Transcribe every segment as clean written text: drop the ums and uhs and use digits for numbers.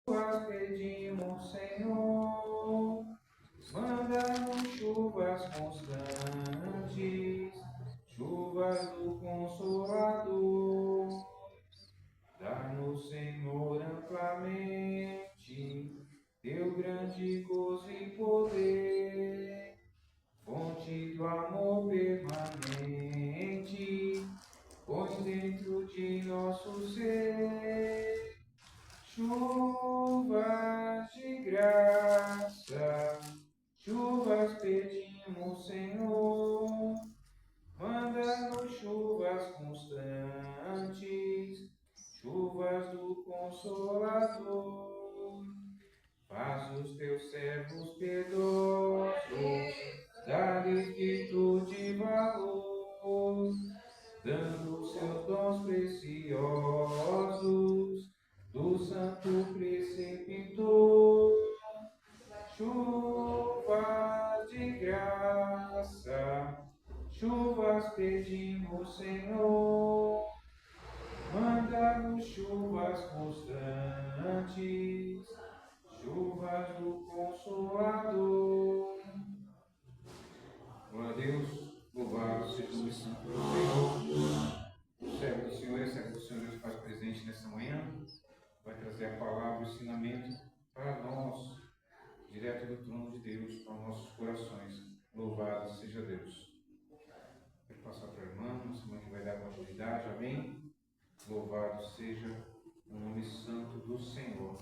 Chuvas pedimos, Senhor, manda-nos chuvas constantes, chuvas do Consolador. Dá-nos, Senhor, amplamente teu grande gozo e poder, fonte do amor permanente, põe dentro de nosso ser chuvas de graça, chuvas pedimos, Senhor, manda-nos chuvas constantes, chuvas do Consolador. Faz os teus servos piedosos, dá-lhes virtude e valor, dando os seus dons preciosos do Santo Preceptor. Chuvas de graça, chuvas pedimos, Senhor, manda-nos chuvas constantes, chuvas do Consolador. Glória a Deus, louvado seja o Santo do Senhor. O servo do Senhor, esse servo do Senhor Deus faz presente nessa manhã, vai trazer a palavra, o ensinamento para nós, direto do trono de Deus, para os nossos corações. Louvado seja Deus. Quero passar para a irmã, essa mãe que vai dar continuidade, amém? Louvado seja o nome santo do Senhor.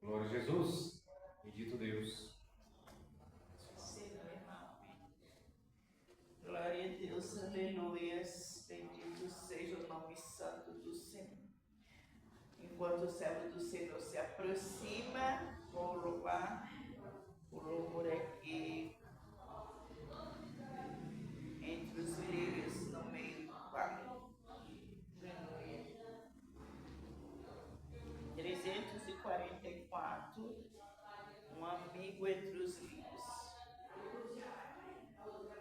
Glória a Jesus, bendito Deus. Glória a Deus, aleluias, bendito seja o nome santo do Senhor. Enquanto o servo do Senhor se aproxima, vou louvar o louvor aqui entre os lírios no meio do quarto. Aleluia. 344, um amigo entre os lírios.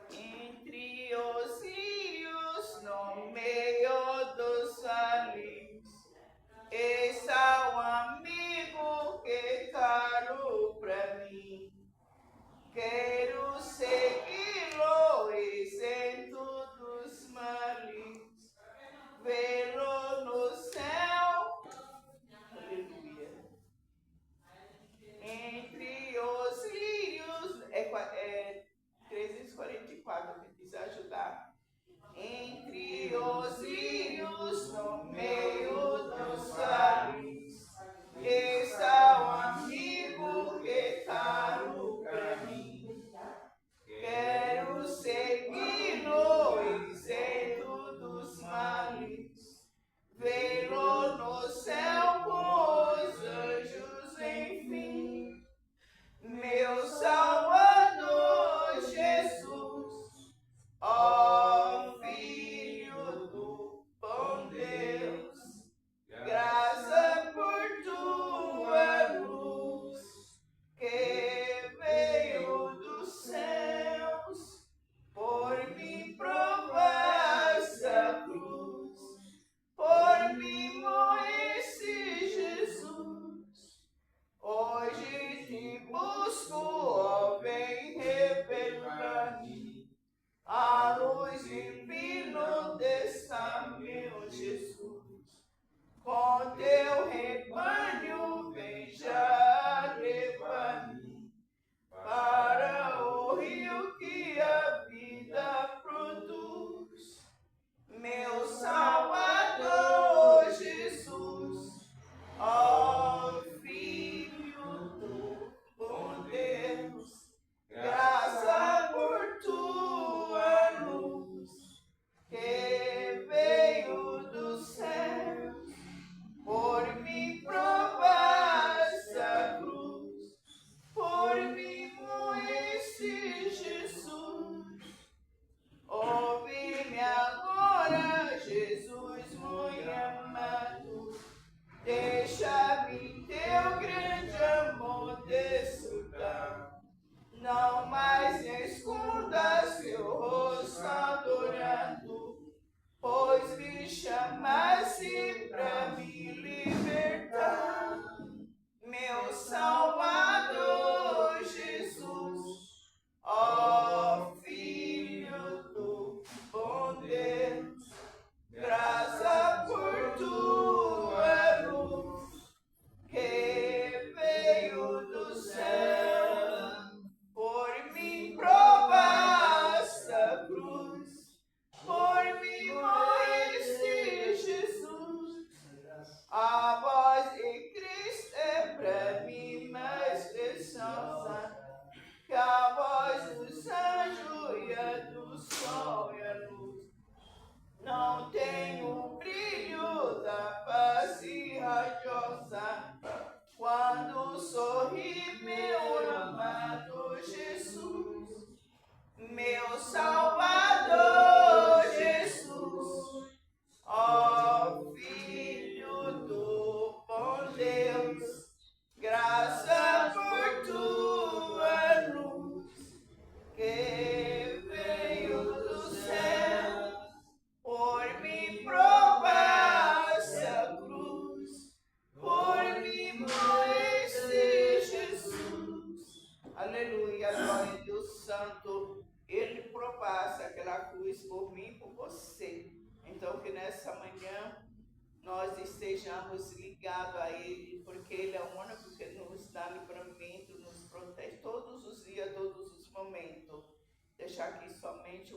Entre os rios, no meio dos vales, está um amigo que é caro pra mim. Quero segui-lo isento dos males, vê-lo no céu. Aleluia. Entre os lírios, 344, me precisa ajudar. Entre os lírios, no meio dos vales, está um amigo que é caro pra mim. Quero segui-lo isento dos males, vê-lo no céu com os anjos, enfim. Meu Salvador Jesus, ó Filho do bom Deus, graça por tua luz, que veio dos céus, por me provaste a cruz, por mim morreste, Jesus. Hoje te busco, ó, vem revelar-me a luz divina desta meu Jesus. Com teu rebanho vem já levar-me para o rio que a vida produz. Meu Salvador Jesus, ó Filho do bom Deus, graça por tua luz, que veio dos céus, por me provaste a cruz, por mim morreste, Jesus. Ouve-me agora, Jesus muito amado, deixa-me teu grande amor desfrutar. Não mais me escondas teu rosto adorado, pois me chamaste pra me libertar. rosa, quando sorri meu amado Jesus, meu Salvador Jesus, ó Filho do bom Deus, graças por tua luz, que veio do céu, por me provar-se a cruz, por mim morresse Jesus. Aleluia, glória a Deus Santo. Ele provasse aquela cruz por mim e por você. Então que nessa manhã nós estejamos ligados a Ele, porque Ele é o único que nos dá livramento, nos protege todos os dias, todos os momentos. Deixar aqui somente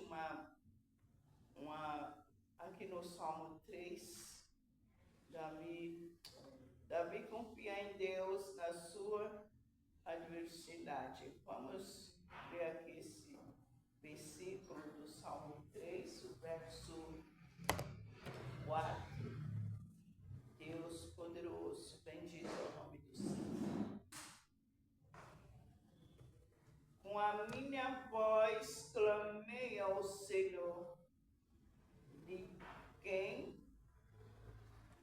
aqui no Salmo 3, Davi confia em Deus na sua adversidade. Vamos ler aqui esse versículo do Salmo 3, o verso 4. Deus poderoso, bendito é o nome do Senhor. Com a minha voz clamei ao Senhor. De quem?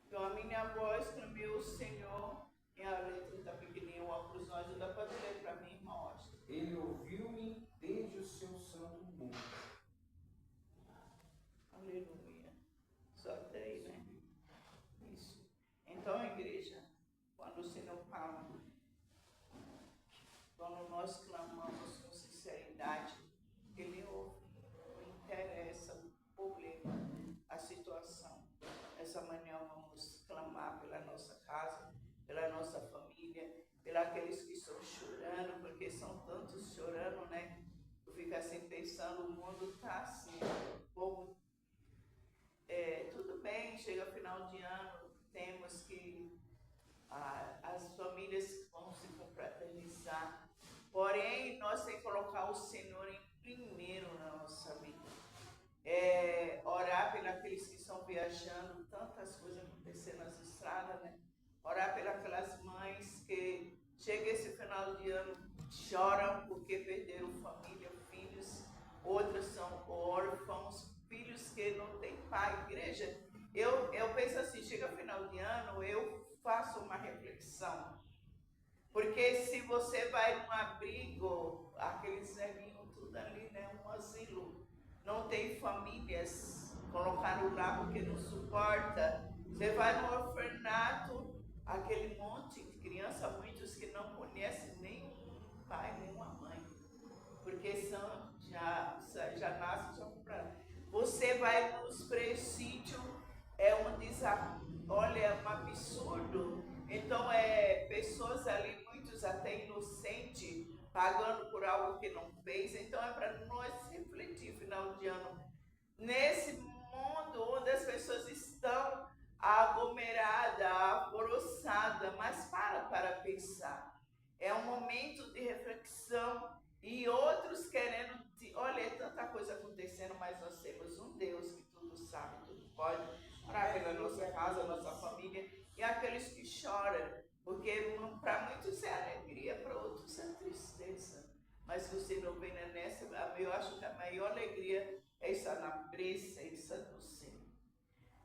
Com a minha voz clamei ao Senhor. E a letra está pequenininha, o óculos não ajuda para ler para mim, irmão. Ele ouviu-me desde o seu santo monte. Aleluia. Só até aí, né? Isso. Então, igreja, quando o Senhor fala, quando nós clamamos com sinceridade, Ele ouve, não interessa o problema, a situação. Essa manhã vamos clamar pela nossa casa, pela nossa família, pelos que estão chorando, porque são tantos chorando, né? Eu fico assim pensando, o mundo está assim, o povo, tudo bem, chega final de ano, temos que, as famílias vão se confraternizar, porém, nós temos que colocar o Senhor em primeiro na nossa vida. Orar pelos que estão viajando, tantas coisas acontecendo nas estradas, né? Orar pelas mães que chega esse final de ano, choram porque perderam família, filhos, outros são órfãos, filhos que não têm pai. Igreja, eu penso assim, chega final de ano, eu faço uma reflexão, porque se você vai num abrigo, aqueles velhinhos tudo ali, né, um asilo, não tem famílias, colocaram lá porque não suporta. Você vai no orfanato, aquele monte de criança, muitos que não conhecem nem um pai, nem uma mãe, porque já nascem, já compraram. Você vai nos presídios, é um absurdo. Então, pessoas ali, muitos até inocentes, pagando por algo que não fez. Então, é para nós refletir, final de ano, nesse mundo onde as pessoas estão aglomerada, alvoroçada, mas para pensar. É um momento de reflexão e outros querendo, olha, é tanta coisa acontecendo, mas nós temos um Deus que tudo sabe, tudo pode, orar pela nossa casa, nossa família, e aqueles que choram, porque para muitos é alegria, para outros é tristeza, mas se você não vem nessa, eu acho que a maior alegria é estar na presença do Senhor.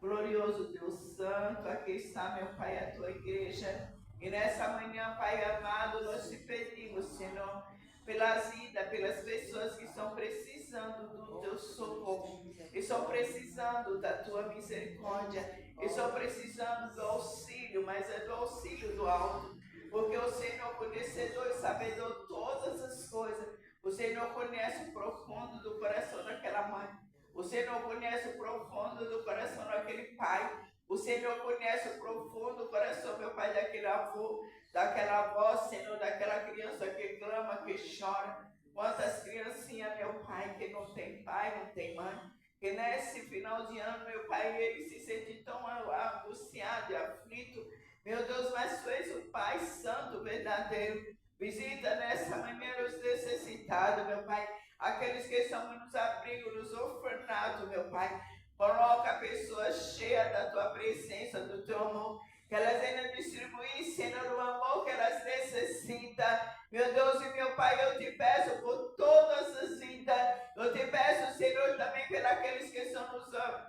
Glorioso Deus Santo, aqui está, meu Pai, a tua igreja. E nessa manhã, Pai amado, nós te pedimos, Senhor, pelas vidas, pelas pessoas que estão precisando do teu socorro, que estão precisando da tua misericórdia, que estão precisando do auxílio, mas é do auxílio do alto, porque o Senhor, conhecedor e sabedor de todas as coisas, o Senhor conhece o profundo do coração daquela mãe. O Senhor conhece o profundo do coração daquele pai. O Senhor conhece o profundo do coração, meu Pai, daquele avô, daquela avó, Senhor, daquela criança que clama, que chora. Quantas criancinhas, meu Pai, que não tem pai, não tem mãe, que nesse final de ano, meu Pai, ele se sente tão angustiado e aflito. Meu Deus, mas Tu és o Pai Santo, verdadeiro. Visita nessa manhã os necessitados, meu Pai. Aqueles que estão nos abrigos, nos orfanatos, meu Pai. Coloca a pessoa cheia da Tua presença, do Teu amor. Que elas ainda distribuem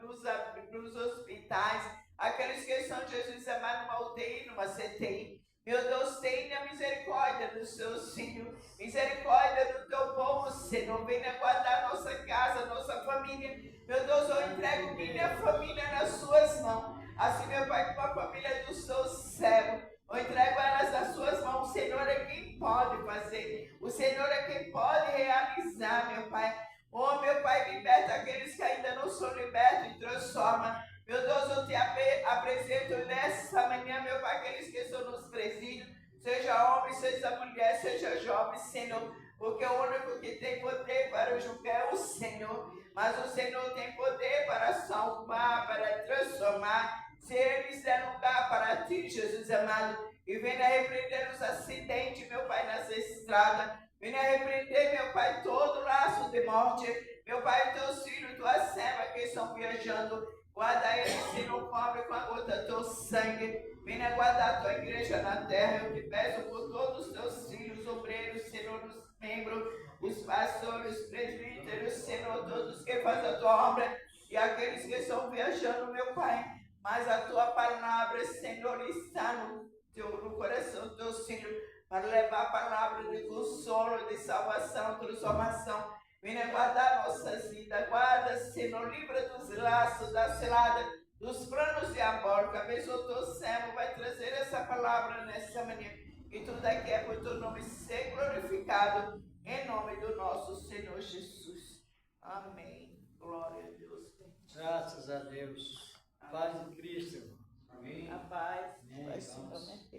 nos hospitais, aqueles que estão, Jesus amado, numa UTI, numa CTI. Meu Deus, tenha misericórdia dos seus filhos, misericórdia do teu povo, Senhor. Venha guardar nossa casa, nossa família. Meu Deus, eu entrego minha família nas suas mãos. Assim, meu Pai, com a família dos seus servos, eu entrego elas nas suas mãos. O Senhor é quem pode fazer, o Senhor é quem pode realizar, meu Pai. Oh, meu Pai, liberta aqueles que ainda não são libertos e transforma. Meu Deus, eu te apresento nessa manhã, meu Pai, aqueles que estão nos presídios, seja homem, seja mulher, seja jovem, Senhor, porque o único que tem poder para julgar é o Senhor, mas o Senhor tem poder para salvar, para transformar. Se eles der lugar para ti, Jesus amado, e venha repreender os acidentes, meu Pai, nas estradas, venha repreender, meu Pai, todo laço de morte, meu Pai, teus filhos, tua serva que estão viajando, guarda eles, Senhor, cobre com a gota do teu sangue. Venha guardar a tua igreja na terra. Eu te peço por todos os teus filhos, obreiros, Senhor, os membros, os pastores, os presbíteros, Senhor, todos que fazem a tua obra e aqueles que estão viajando, meu Pai. Mas a tua palavra, Senhor, está no coração dos teus filhos para levar a palavra de consolo, de salvação, transformação. Venha guardar nossas vidas, guarda, Senhor, livra dos laços, da cilada, dos planos diabólicos. Abençoa o teu servo, vai trazer essa palavra nessa manhã. E tudo aqui é por teu nome ser glorificado, em nome do nosso Senhor Jesus. Amém. Glória a Deus. Graças a Deus. Paz de Cristo. Amém. A paz. Amém. Vamos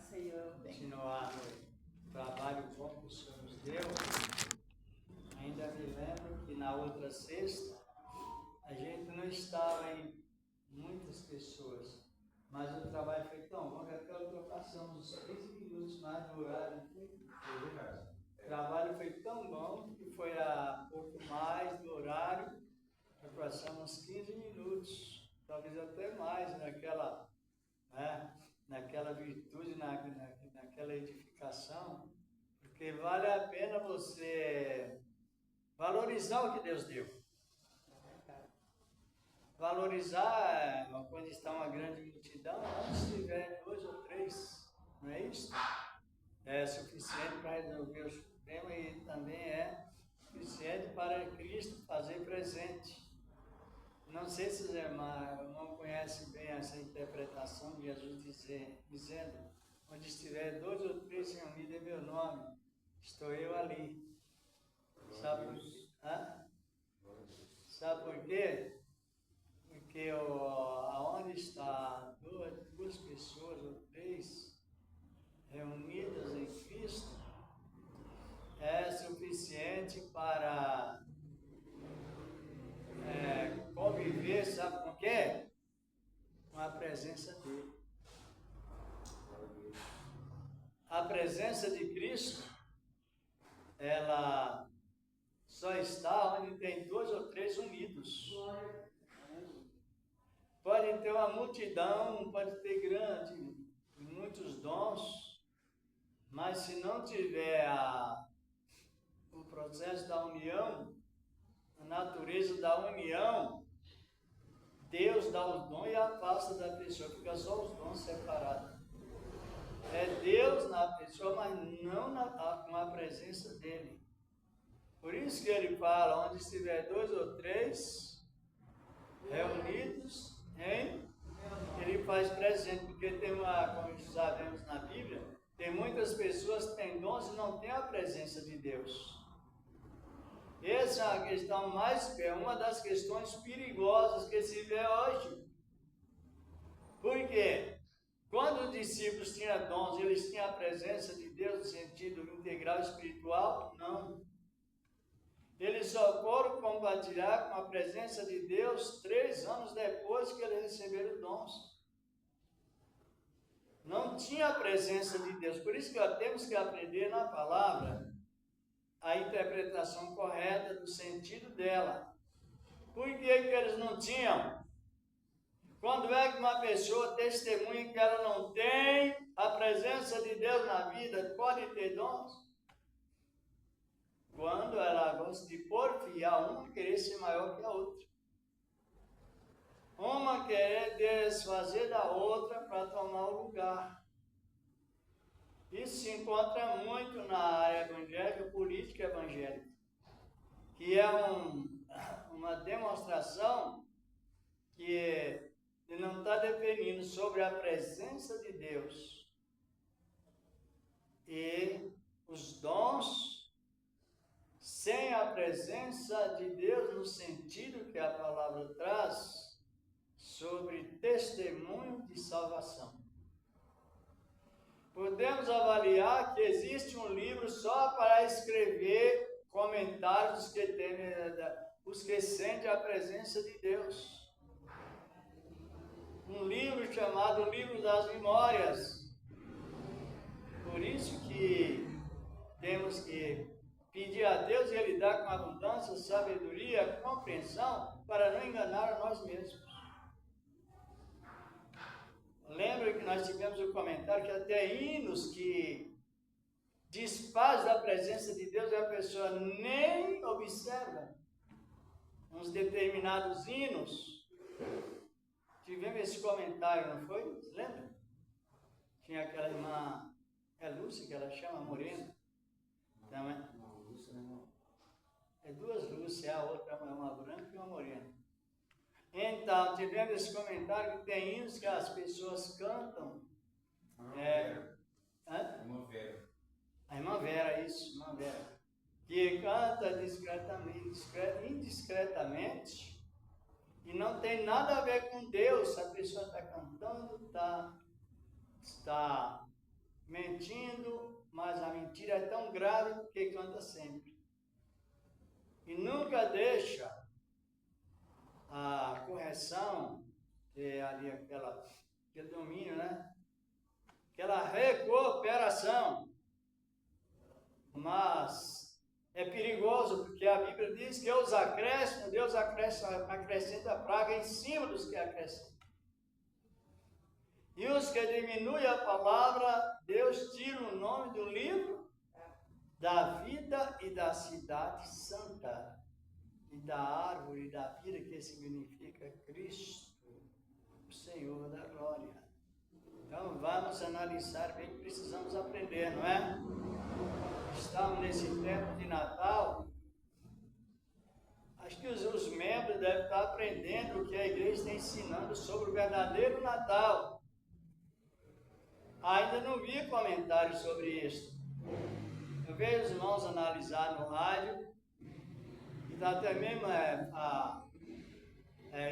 Senhor. Continuar o trabalho bom que o Senhor nos deu. Ainda me lembro que na outra sexta a gente não estava em muitas pessoas, mas o trabalho foi tão bom que até ultrapassamos os 15 minutos mais do horário. O trabalho foi tão bom que foi a pouco mais do horário, ultrapassamos 15 minutos, talvez até mais naquela virtude, naquela edificação, porque vale a pena você valorizar o que Deus deu. Valorizar quando está uma grande multidão, onde tiver 2 ou 3, não é isso? É suficiente para resolver os problemas e também é suficiente para Cristo fazer presente. Não sei se os irmãos não conhecem bem essa interpretação de Jesus dizendo, onde estiver 2 ou 3 reunidos em meu nome, estou eu ali. Sabe por quê? Porque aonde está 2 pessoas ou 3 reunidas em Cristo, é suficiente para conviver, sabe com o quê? Com a presença dele. A presença de Cristo, ela só está onde tem 2 ou 3 unidos. Pode ter uma multidão, pode ter muitos dons, mas se não tiver o processo da união, a natureza da união, Deus dá os dons e afasta da pessoa, fica só os dons separados. É Deus na pessoa, mas não com a presença dele. Por isso que ele fala, onde estiver 2 ou 3 reunidos, ele faz presente, porque como sabemos na Bíblia, tem muitas pessoas que têm dons e não têm a presença de Deus. Essa é a questão uma das questões perigosas que se vê hoje. Por quê? Quando os discípulos tinham dons, eles tinham a presença de Deus no sentido integral espiritual? Não. Eles só foram compartilhar com a presença de Deus 3 anos depois que eles receberam dons. Não tinha a presença de Deus. Por isso que temos que aprender na palavra a interpretação correta do sentido dela. Por que eles não tinham? Quando é que uma pessoa testemunha que ela não tem a presença de Deus na vida, pode ter dons? Quando ela gosta de porfiar uma, querer ser maior que a outra. uma querer desfazer da outra para tomar o lugar. Isso se encontra muito na área evangélica, política evangélica, que é uma demonstração que ele não está definindo sobre a presença de Deus e os dons sem a presença de Deus no sentido que a palavra traz sobre testemunho de salvação. Podemos avaliar que existe um livro só para escrever comentários os que sentem a presença de Deus. Um livro chamado Livro das Memórias. Por isso que temos que pedir a Deus e Ele dá com abundância, sabedoria, compreensão para não enganar a nós mesmos. Lembra que nós tivemos o comentário que até hinos que desfaz da presença de Deus a pessoa nem observa. Uns determinados hinos. Tivemos esse comentário, não foi? Lembra? Tinha aquela irmã, é Lúcia que ela chama, Morena. Não é? Não, Lúcia não. É duas Lúcias, a outra é uma branca e uma morena. Então, tivemos esse comentário que tem hinos que as pessoas cantam. Vera. Irmã Vera. A irmã Vera, isso, irmã Vera. Que canta indiscretamente e não tem nada a ver com Deus. A pessoa está cantando, está mentindo, mas a mentira é tão grave que canta sempre. E nunca deixa a correção, ali aquele domínio, né? Aquela recuperação. Mas é perigoso, porque a Bíblia diz que os acréscimos, Deus acrescenta praga em cima dos que acrescentam. E os que diminuem a palavra, Deus tira o nome do livro da vida e da cidade santa. E da árvore da vida, que significa Cristo, o Senhor da glória. Então vamos analisar bem que precisamos aprender, não é? Estamos nesse tempo de Natal. Acho que os membros devem estar aprendendo o que a igreja está ensinando sobre o verdadeiro Natal. Ainda não vi comentários sobre isso. Eu vejo os irmãos analisar no rádio, até mesmo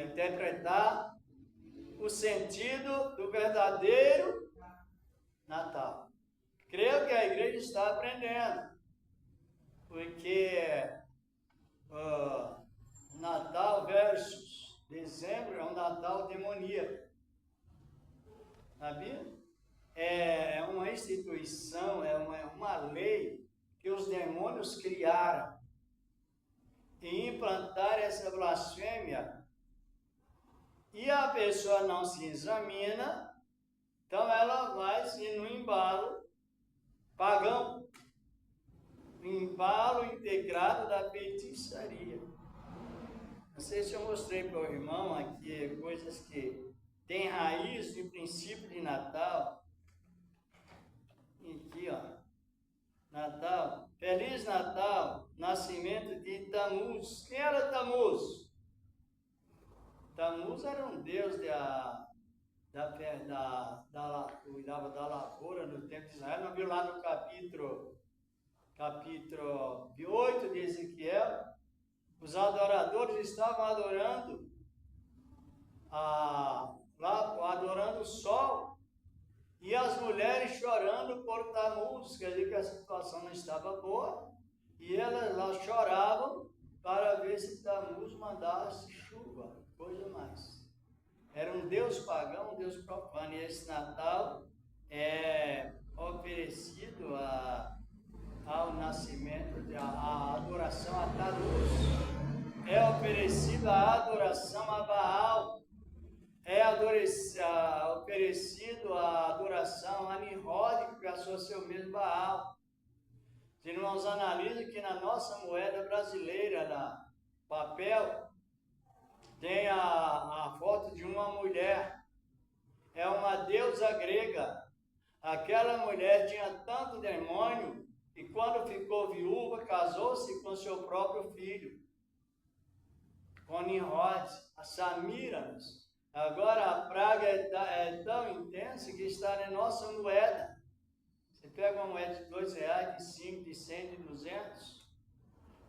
interpretar o sentido do verdadeiro Natal. Creio que a igreja está aprendendo, porque Natal versus dezembro é um Natal demoníaco. Sabia? É uma instituição, é uma lei que os demônios criaram. E implantar essa blasfêmia, e a pessoa não se examina, então ela vai se no embalo pagão, no embalo integrado da feitiçaria. Não sei se eu mostrei para o irmão aqui coisas que têm raiz de princípio de Natal. Aqui, ó. Natal, Feliz Natal, nascimento de Tamuz. Quem era Tamuz? Tamuz era um deus cuidava da lavoura no tempo de Israel. Não viu lá no capítulo 8 de Ezequiel? Os adoradores estavam adorando adorando o sol. E as mulheres chorando por Tamuz, quer dizer que a situação não estava boa, e elas lá choravam para ver se Tamuz mandasse chuva, coisa mais. Era um deus pagão, um deus profano, e esse Natal é oferecido ao nascimento, a adoração a Tamuz, é oferecido a adoração a Baal, é oferecido a adoração a Nimrod, que associou o mesmo Baal. Os irmãos analisam que na nossa moeda brasileira, na papel, tem a foto de uma mulher, é uma deusa grega. Aquela mulher tinha tanto demônio que quando ficou viúva, casou-se com seu próprio filho, com Nimrod, a Samíramis. Agora a praga é tão intensa que está na nossa moeda. Você pega uma moeda de R$2, de 5, de 100, de 200,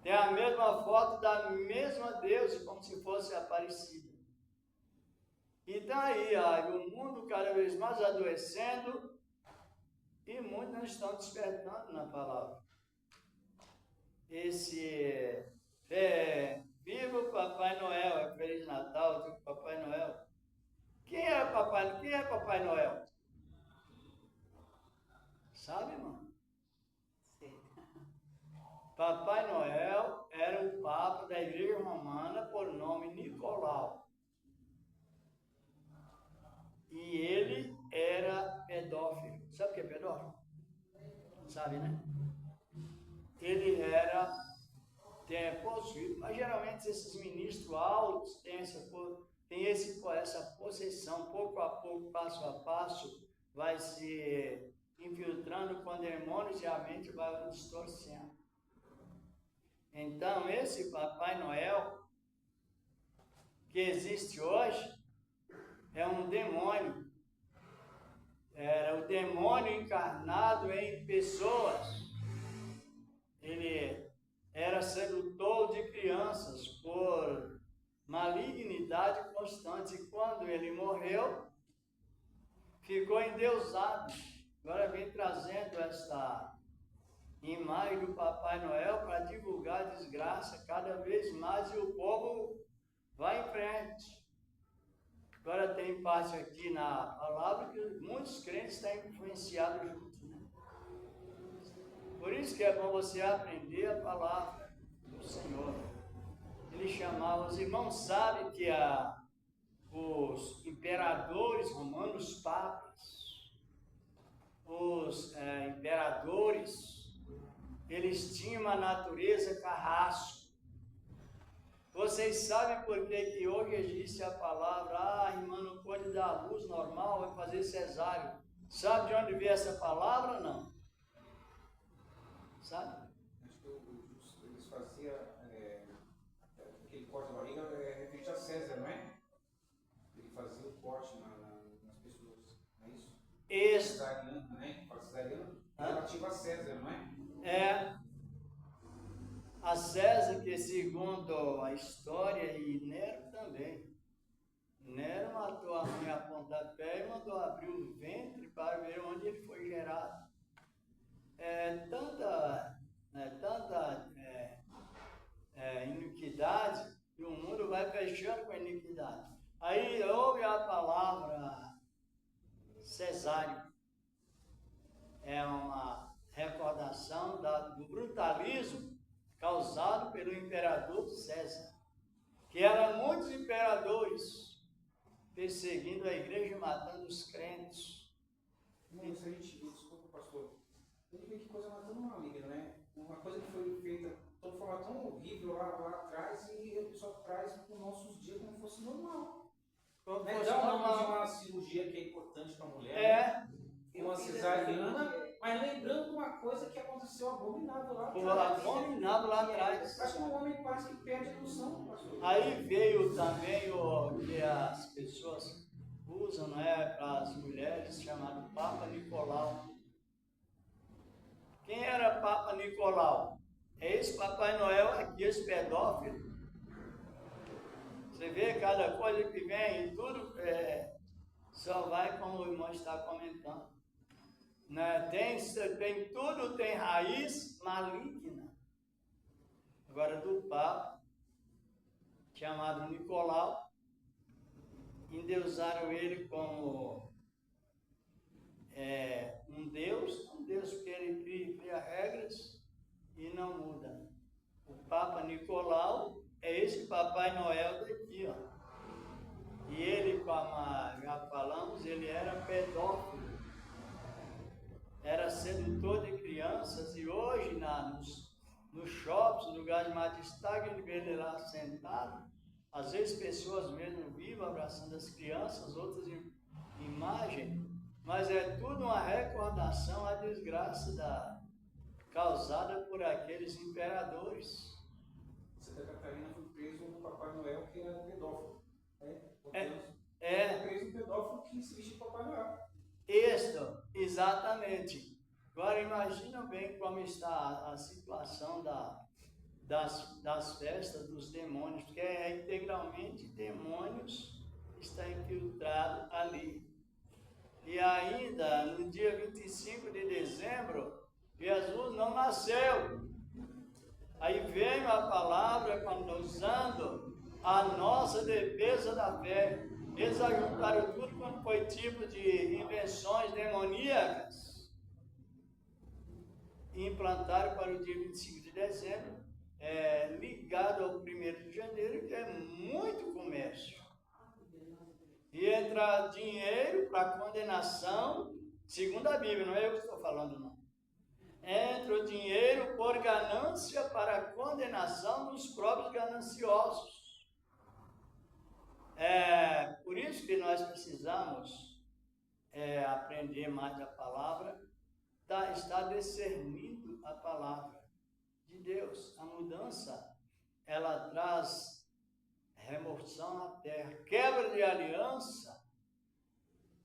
tem a mesma foto da mesma deusa, como se fosse Aparecida. Então aí, o mundo cada vez mais adoecendo e muitos não estão despertando na palavra. Viva o Papai Noel, Feliz Natal, digo Papai Noel. Quem é Papai Noel? Sabe, irmão? Sim. Papai Noel era o Papa da Igreja Romana por nome Nicolau. E ele era pedófilo. Sabe o que é pedófilo? Sabe, né? Ele era possuído, mas geralmente esses ministros altos têm essa possessão, pouco a pouco, passo a passo, vai se infiltrando com demônios e a mente vai distorcendo. Então, esse Papai Noel que existe hoje é um demônio. Era o demônio encarnado em pessoas. Ele era sedutor de crianças por malignidade constante. E quando ele morreu, ficou endeusado. Agora vem trazendo esta imagem do Papai Noel para divulgar a desgraça cada vez mais e o povo vai em frente. Agora tem parte aqui na palavra que muitos crentes têm influenciado juntos, né? Por isso que é bom você aprender a palavra do Senhor. Ele chamava, os irmãos sabem que os imperadores romanos, papas, os imperadores, eles tinham uma natureza carrasco. Vocês sabem por que hoje existe a palavra, a irmã não pode dar a luz normal, vai fazer cesáreo. Sabe de onde veio essa palavra ou não? Sabe? Acho que eles faziam aquele corte da barriga referente a César, não é? Ele fazia o corte nas pessoas, não é isso? Isso. Cesariano, né? Cesariano relativo a César, não é? É. A César, que segundo a história, e Nero também. Nero matou a mãe a pontapé e mandou abrir o ventre para ver onde ele foi gerado. Tanta iniquidade que o mundo vai fechando com a iniquidade. Aí ouve a palavra cesáreo. É uma recordação do brutalismo causado pelo imperador César, que eram muitos imperadores perseguindo a igreja e matando os crentes. Isso a gente, desculpa, pastor, a gente vê que coisa tão maligna, né? Uma coisa que foi feita de forma tão horrível lá atrás e o pessoal traz para os nossos dias como fosse normal. Como Né? fosse Dá o nome de normal. uma cirurgia que é importante para a mulher, né? Uma cesariana, mas lembrando uma coisa que aconteceu abominável lá atrás. Abominável lá atrás. Acho que o homem quase que perde a noção, pastor. Aí veio também o que as pessoas usam, né, para as mulheres, chamado Papa Nicolau. Quem era Papa Nicolau? É esse Papai Noel aqui, esse pedófilo. Você vê cada coisa que vem e tudo só vai como o irmão está comentando. Né? Tem tudo, tem raiz maligna. Agora do Papa, chamado Nicolau, endeusaram ele como um Deus porque ele cria regras e não muda. O Papa Nicolau é esse Papai Noel daqui, ó. E ele, como já falamos, ele era pedófilo. Era sedutor de crianças e hoje nos shoppings, lugares mais destaque, ele vê ele lá sentado, Às vezes pessoas mesmo vivas abraçando as crianças, outras imagens, mas é tudo uma recordação à desgraça causada por aqueles imperadores. Santa Catarina foi preso um Papai Noel que era pedófilo. Preso um pedófilo que se vestia de Papai Noel. Isto, exatamente. Agora imagina bem como está a situação das festas dos demônios, porque integralmente demônios está infiltrado ali. E ainda no dia 25 de dezembro, Jesus não nasceu. Aí veio a palavra usando a nossa defesa da fé. Eles ajuntaram tudo quanto foi tipo de invenções demoníacas e implantaram para o dia 25 de dezembro, ligado ao 1º de janeiro, que é muito comércio. E entra dinheiro para condenação, segundo a Bíblia, não é eu que estou falando, não. Entra o dinheiro por ganância para a condenação dos próprios gananciosos. Por isso que nós precisamos aprender mais a palavra, estar discernindo a palavra de Deus. A mudança, ela traz remoção na terra, quebra de aliança,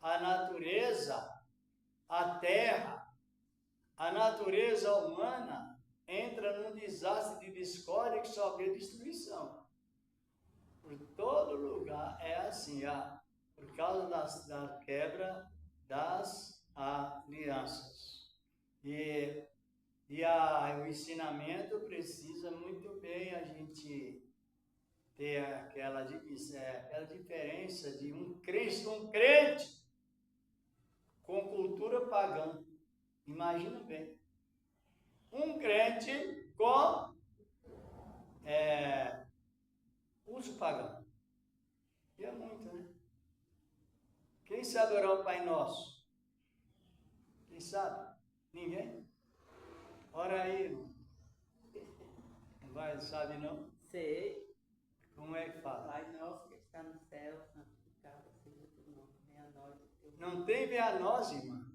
a natureza, a terra, a natureza humana entra num desastre de discórdia que só vê destruição. Por todo lugar é assim, por causa da quebra das alianças. E o ensinamento precisa muito bem a gente ter aquela diferença de um crente com cultura pagã. Imagina bem. Um crente com uso pagão. E é muito, né? Quem sabe orar o Pai Nosso? Quem sabe? Ninguém? Ora aí, irmão. Não vai, sabe não? Sei. Como é que fala? Pai nosso que está no céu, santificado seja o teu nome. Venha a nós o teu Não tem venha a nós, irmã.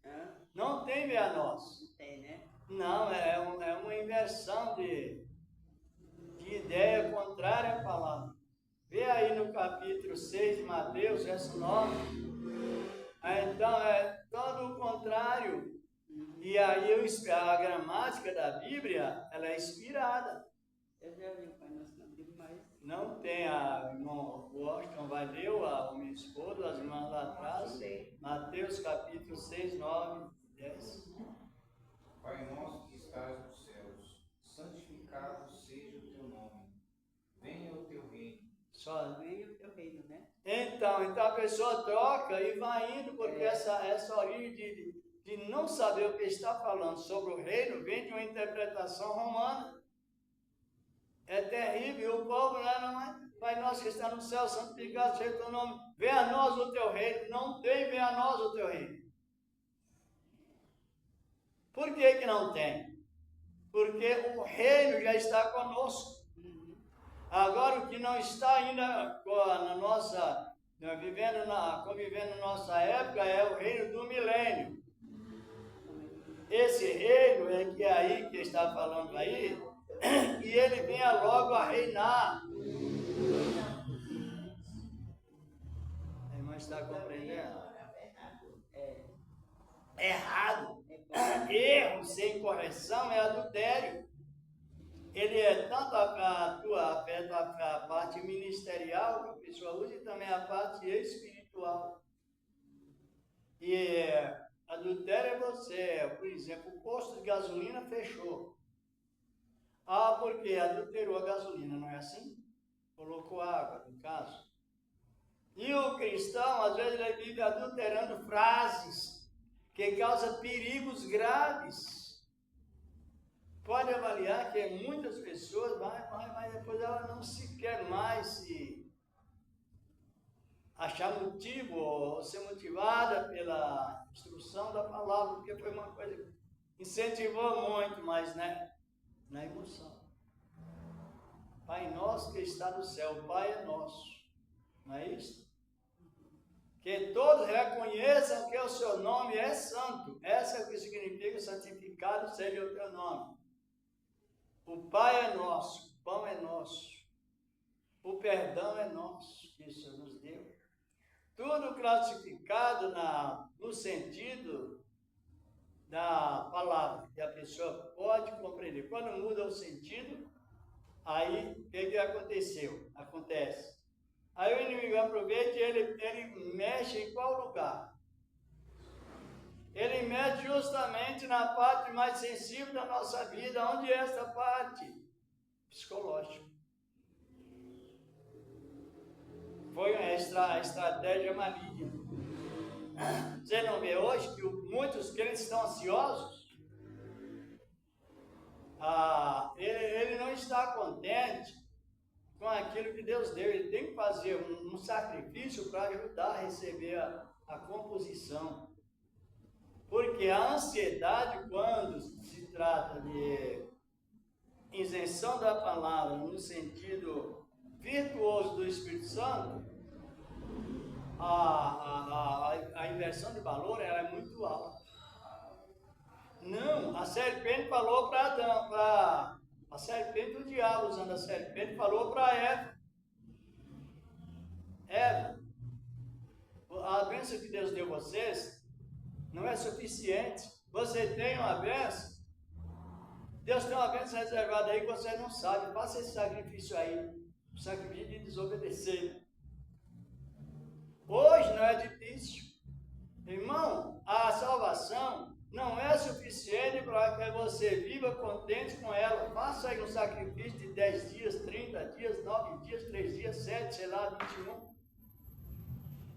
Hã? Não tem venha a nós. Não tem, né? Não, é uma inversão de ideia contrária à palavra. Vê aí no capítulo 6 de Mateus, verso 9. Então é todo o contrário. E aí a gramática da Bíblia, ela é inspirada. Eu já li o Pai Nosso na Bíblia, mas Não tem a irmão Washington vai ler, a minha esposa, as irmãs lá atrás. Mateus capítulo 6, 9, 10. Pai nosso que estás nos céus, santificado seja o teu nome. Venha o teu reino. Só. venha o teu reino, né? Então a pessoa troca e vai indo, porque essa origem de não saber o que está falando sobre o reino vem de uma interpretação romana. É terrível. O povo não é Pai nosso que está no céu, santificado seja o teu nome. Venha a nós o teu reino. Não tem venha a nós o teu reino. Por que não tem? Porque o reino já está conosco. Agora o que não está ainda convivendo na nossa época é o reino do milênio. Esse reino é que aí que está falando aí, e ele venha logo a reinar. A irmã está compreendendo? Errado. Erro sem correção é adultério. Ele é tanto a parte ministerial que a pessoa usa e também a parte espiritual. E adultério é você, por exemplo, o posto de gasolina fechou. Porque adulterou a gasolina, não é assim? Colocou água, no caso. E o cristão, às vezes, ele vive adulterando frases que causam perigos graves. Pode avaliar que muitas pessoas mas depois ela não se quer mais se achar motivo ou ser motivada pela instrução da palavra, porque foi uma coisa que incentivou muito, mas na emoção. Pai nosso que está no céu, o Pai é nosso. Não é isso? Que todos reconheçam que o seu nome é santo. Essa é o que significa santificado seja o teu nome. O Pai é nosso, o pão é nosso, o perdão é nosso, que o Senhor nos deu. Tudo classificado no sentido da palavra, que a pessoa pode compreender. Quando muda o sentido, aí o que acontece? Aí o inimigo aproveita e ele mexe em qual lugar? Ele mexe justamente na parte mais sensível da nossa vida. Onde é essa parte? Psicológica. Foi a estratégia maligna. Você não vê hoje que muitos crentes estão ansiosos? Ele não está contente com aquilo que Deus deu. Ele tem que fazer um sacrifício para ajudar a receber a composição. Porque a ansiedade, quando se trata de isenção da palavra no sentido virtuoso do Espírito Santo, a inversão de valor ela é muito alta. Não, a serpente falou para Adão, a serpente, o diabo usando a serpente, falou para Eva. Eva, a bênção que Deus deu a vocês não é suficiente. Você tem uma bênção, Deus tem uma bênção reservada aí que você não sabe. Faça esse sacrifício aí, o sacrifício de desobedecer. Hoje não é difícil. Irmão, a salvação não é suficiente para que você viva contente com ela. Faça aí um sacrifício de 10 dias, 30 dias, 9 dias, 3 dias, 7, sei lá, 21.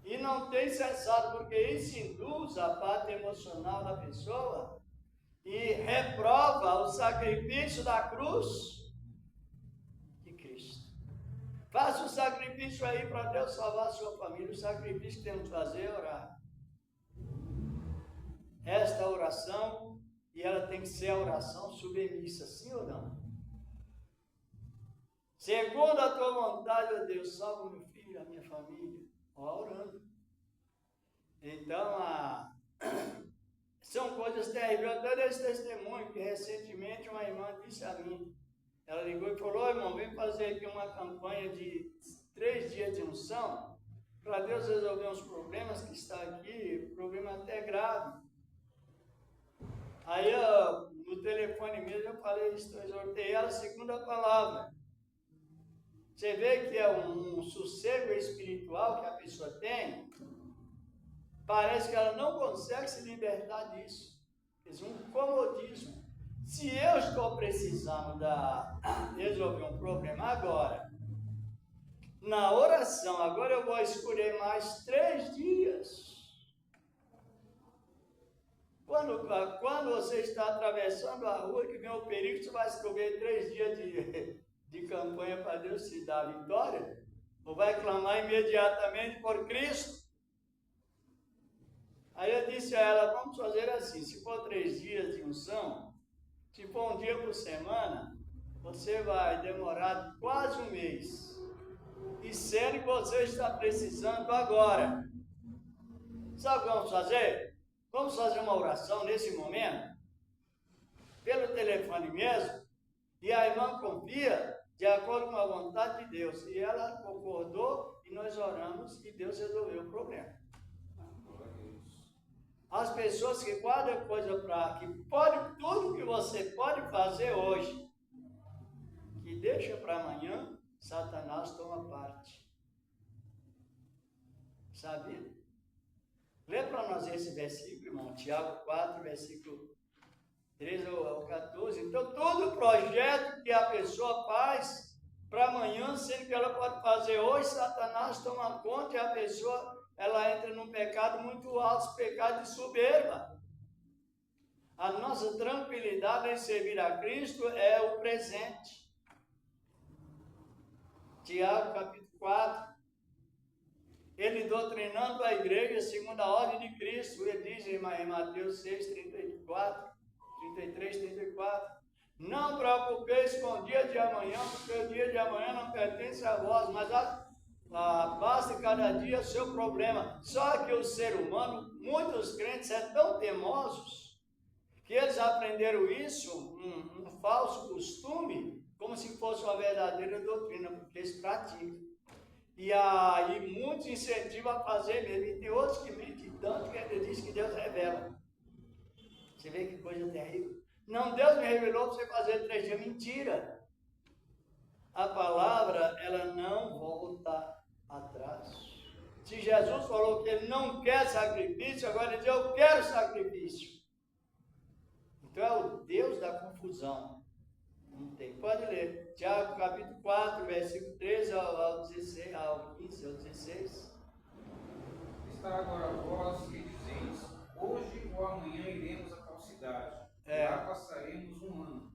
E não tem cessado, porque isso induz a parte emocional da pessoa e reprova o sacrifício da cruz de Cristo. Faça o sacrifício aí para Deus salvar a sua família. O sacrifício que temos que fazer é orar. Esta oração, e ela tem que ser a oração submissa, sim ou não? Segundo a tua vontade, ó Deus, salva o meu filho, a minha família. Orando. Então, são coisas terríveis. Eu até dei esse testemunho que recentemente uma irmã disse a mim. Ela ligou e falou: irmão, vem fazer aqui uma campanha de 3 dias de unção para Deus resolver uns problemas que está aqui, problema até grave. Aí, no telefone mesmo, eu falei isso, eu exortei ela segundo a palavra. Você vê que é um sossego espiritual que a pessoa tem, parece que ela não consegue se libertar disso. É um comodismo. Se eu estou precisando resolver um problema agora, na oração, agora eu vou escolher mais 3 dias. Quando você está atravessando a rua, que vem o perigo, você vai escolher 3 dias de campanha para Deus te dar a vitória, ou vai clamar imediatamente por Cristo. Aí eu disse a ela: vamos fazer assim, se for 3 dias de unção, se for 1 dia por semana, você vai demorar quase 1 mês. E sendo que você está precisando agora. Sabe o que vamos fazer? Vamos fazer uma oração nesse momento, pelo telefone mesmo, e a irmã confia de acordo com a vontade de Deus. E ela concordou e nós oramos e Deus resolveu o problema. As pessoas que guardam coisa tudo que você pode fazer hoje, que deixa para amanhã, Satanás toma parte. Sabe? Lê para nós esse versículo, irmão, Tiago 4, versículo 13 ao 14. Então, todo projeto que a pessoa faz para amanhã, sendo que ela pode fazer hoje, Satanás toma conta e a pessoa ela entra num pecado muito alto, pecado de soberba. A nossa tranquilidade em servir a Cristo é o presente. Tiago capítulo 4. Ele doutrinando a igreja segundo a ordem de Cristo, ele diz em Mateus 6, 33, 34, Não preocupeis com o dia de amanhã, porque o dia de amanhã não pertence a vós, mas basta cada dia o seu problema. Só que o ser humano, muitos crentes, são tão teimosos que eles aprenderam isso, um falso costume, como se fosse uma verdadeira doutrina, porque eles praticam. E aí muitos incentivam a fazer mesmo, e tem outros que mentem tanto que ele diz que Deus revela. Você vê que coisa terrível. Não, Deus me revelou para você fazer 3 dias. Mentira. A palavra, ela não volta atrás. Se Jesus falou que ele não quer sacrifício, agora ele diz, eu quero sacrifício. Então é o Deus da confusão. Não tem. Pode ler. Tiago capítulo 4, versículo 13 ao 16, ao 15, ao 16. Está agora vós que dizeis, hoje ou amanhã iremos a tal cidade. Lá passaremos um ano,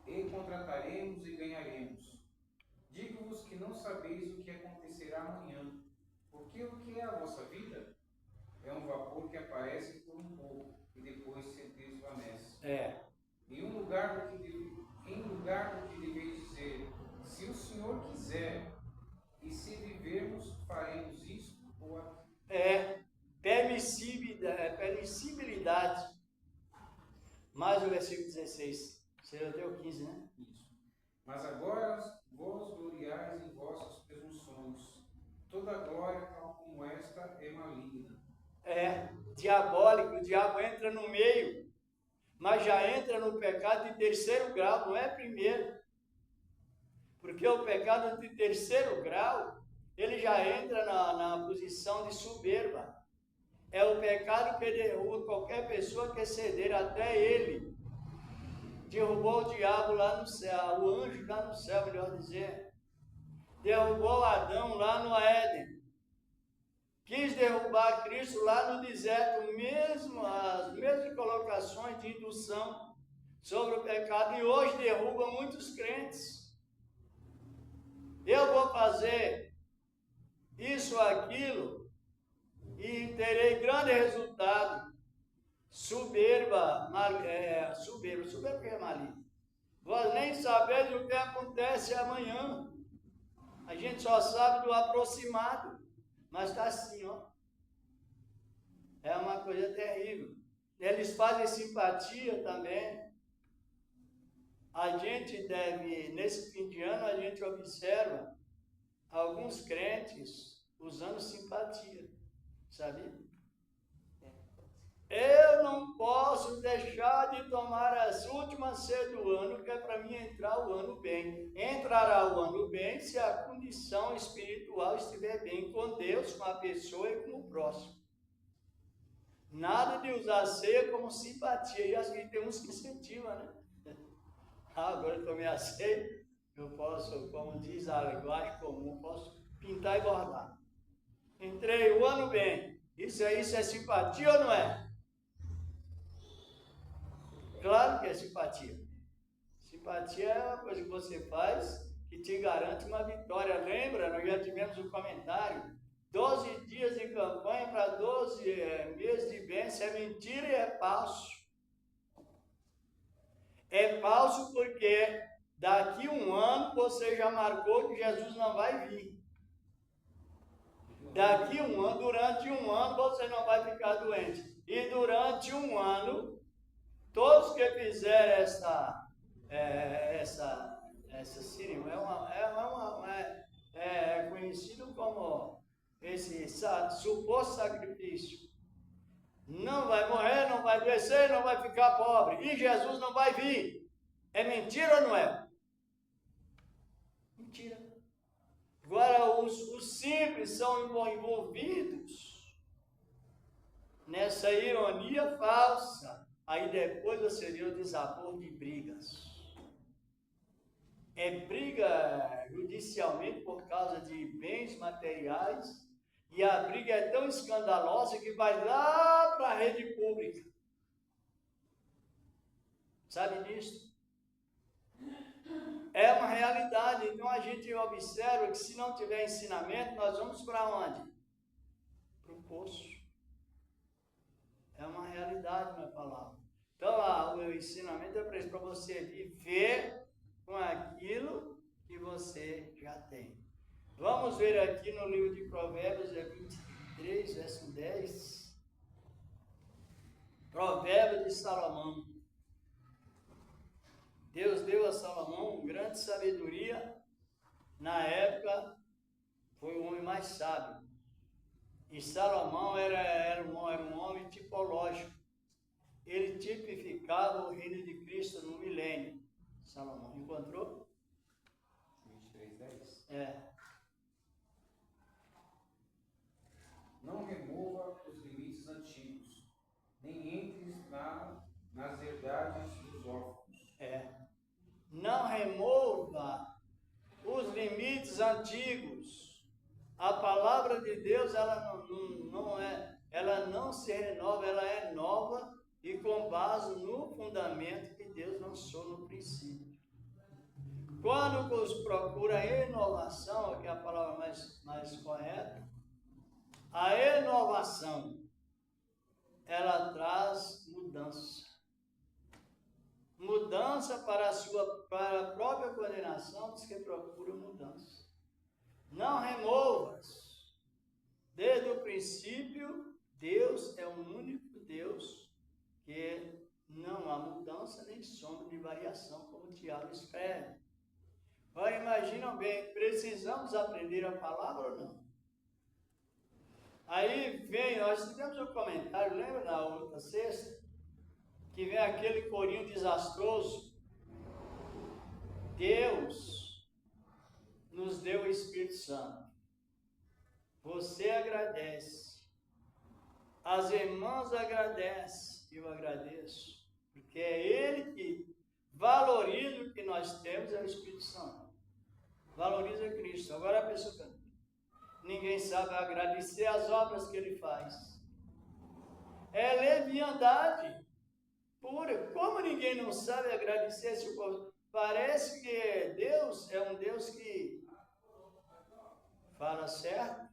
e contrataremos e ganharemos. Digo-vos que não sabeis o que acontecerá amanhã, porque o que é a vossa vida? É um vapor que aparece por um pouco, e depois se desvanece. Em lugar do que deveis dizer, se o Senhor quiser, e se vivermos, faremos isto ou aquilo. Permissibilidade. Mais o versículo 16. Você até o 15, né? Isso. Mas agora vós gloriais em vossas presunções. Toda glória, tal como esta, é maligna. Diabólico. O diabo entra no meio, mas já entra no pecado de 3º grau, não é primeiro. Porque o pecado de 3º grau, ele já entra na posição de soberba. É o pecado que derruba qualquer pessoa que ceder, até ele. Derrubou o diabo lá no céu, o anjo lá no céu, melhor dizer. Derrubou Adão lá no Éden. Quis derrubar Cristo lá no deserto, as mesmas colocações de indução sobre o pecado. E hoje derruba muitos crentes. Eu vou fazer isso ou aquilo e terei grande resultado. Soberba que é maligno. Vós nem sabeis o que acontece amanhã. A gente só sabe do aproximado, mas está assim, ó. É uma coisa terrível. Eles fazem simpatia também. A gente deve, nesse fim de ano, a gente observa alguns crentes usando simpatia, sabe? Eu não posso deixar de tomar as últimas ceia do ano, que é para mim entrar o ano bem. Entrará o ano bem se a condição espiritual estiver bem com Deus, com a pessoa e com o próximo. Nada de usar a ceia como simpatia. E acho que tem uns que incentivam, né? Agora eu tomei a ceia, eu posso, como diz a linguagem comum, posso pintar e bordar. Entrei o ano bem. Isso é simpatia ou não é? Claro que é simpatia. Simpatia é uma coisa que você faz que te garante uma vitória. Lembra? Nós já tivemos um comentário. 12 dias de campanha para 12 meses de bênção. É mentira e é falso. É falso porque daqui um ano você já marcou que Jesus não vai vir. Daqui um ano, durante um ano você não vai ficar doente. E durante um ano, todos que fizerem essa cerimônia, é conhecido como esse suposto sacrifício. Não vai morrer, não vai adoecer, não vai ficar pobre. E Jesus não vai vir. É mentira ou não é? Mentira. Agora, os simples são envolvidos nessa ironia falsa. Aí depois você vê o desabor de brigas. É briga judicialmente por causa de bens materiais. E a briga é tão escandalosa que vai lá para a rede pública. Sabe disso? É uma realidade. Então a gente observa que se não tiver ensinamento, nós vamos para onde? Para o poço. É uma realidade, minha palavra. Então o ensinamento é preciso. para você viver com aquilo que você já tem. Vamos ver aqui no livro de Provérbios, 23, verso 10. Provérbio de Salomão. Deus deu a Salomão grande sabedoria. Na época, foi o homem mais sábio. E Salomão era um homem tipológico. Ele tipificava o reino de Cristo no milênio. Salomão encontrou? 23:10. É. Não remova os limites antigos, nem entres nas verdades dos órfãos. Não remova os limites antigos. A palavra de Deus, ela não se renova, ela é nova e com base no fundamento que Deus lançou no princípio. Quando os procura inovação, que é a palavra mais correta, a inovação, ela traz mudança. Mudança para a própria condenação dos que procuram mudança. Não removas. Desde o princípio, Deus é o único Deus que não há mudança nem sombra de variação, como Tiago escreve. Agora imaginam bem, precisamos aprender a palavra ou não? Aí vem, nós tivemos um comentário, lembra na outra sexta? Que vem aquele corinho desastroso. Deus nos deu o Espírito Santo. Você agradece. As irmãs agradecem. Eu agradeço. Porque é Ele que valoriza o que nós temos, é o Espírito Santo. Valoriza Cristo. Agora a pessoa canta. Ninguém sabe agradecer as obras que Ele faz. É leviandade pura. Como ninguém não sabe agradecer esse povo? Parece que Deus é um Deus que fala certo,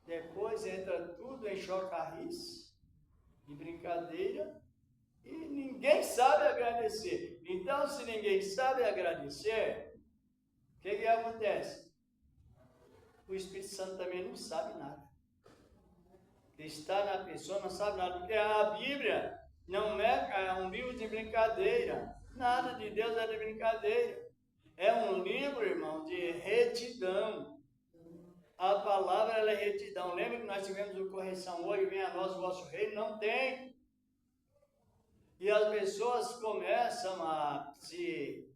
depois entra tudo em chocarrice, em brincadeira, e ninguém sabe agradecer. Então, se ninguém sabe agradecer, o que acontece? O Espírito Santo também não sabe nada. Que está na pessoa não sabe nada, porque a Bíblia não é um livro de brincadeira. Nada de Deus é de brincadeira. É um livro, irmão, de retidão. A palavra ela é retidão. Lembra que nós tivemos a correção hoje, vem a nós o vosso reino? Não tem. E as pessoas começam a se